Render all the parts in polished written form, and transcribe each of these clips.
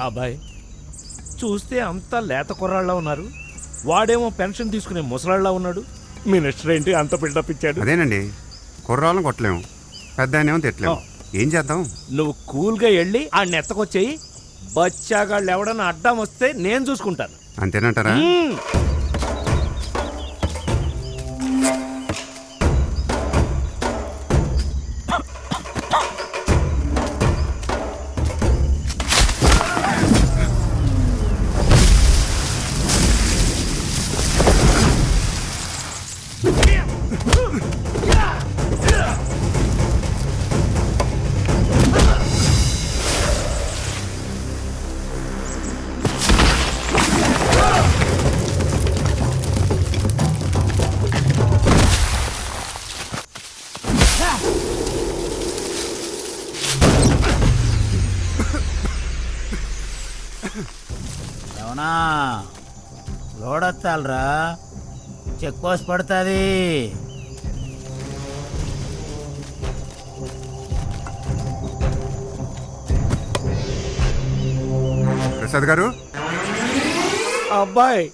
అబ్బాయి చూస్తే అంతా లేత కుర్రాళ్ళ ఉన్నారు, వాడేమో పెన్షన్ తీసుకునే ముసలాళ్ళ ఉన్నాడు. మినిస్టర్ ఏంటి అంత బిల్డప్ ఇచ్చాడు? అదేనండి, కుర్రాళ్ళని కొట్టలేము, పెద్ద ఆయనేమో తిట్టలేము. ఏం చేద్దాం? నువ్వు కూల్గా వెళ్ళి ఆ నెత్తకొచ్చేయి. బచ్చాగాళ్ళు ఎవడన్నా అడ్డం వస్తే నేను చూసుకుంటాను. అంతేనంటారా? అవునా, లోడొత్తాలరా, చెక్ పోస్ట్ పడుతుంది. ప్రసాద్ గారు, అబ్బాయి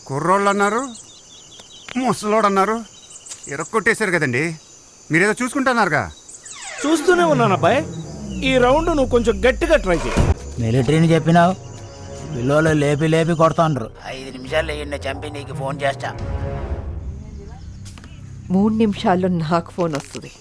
కుర్రోళ్ళు అన్నారు, ముసలోడు అన్నారు, ఇరక్కొట్టేశారు కదండి. మీరేదో చూసుకుంటున్నారుగా. చూస్తూనే ఉన్నాను అబ్బాయి. ఈ రౌండ్ నువ్వు కొంచెం గట్టిగా ట్రై చేయి. మిలిటరీని చెప్పినావు, పిల్లలు లేపి లేపి కొడతాండ్రు. 5 నిమిషాలు వేయండి, చంపి నీకు ఫోన్ చేస్తా. 3 నిమిషాల్లో నాకు ఫోన్ వస్తుంది.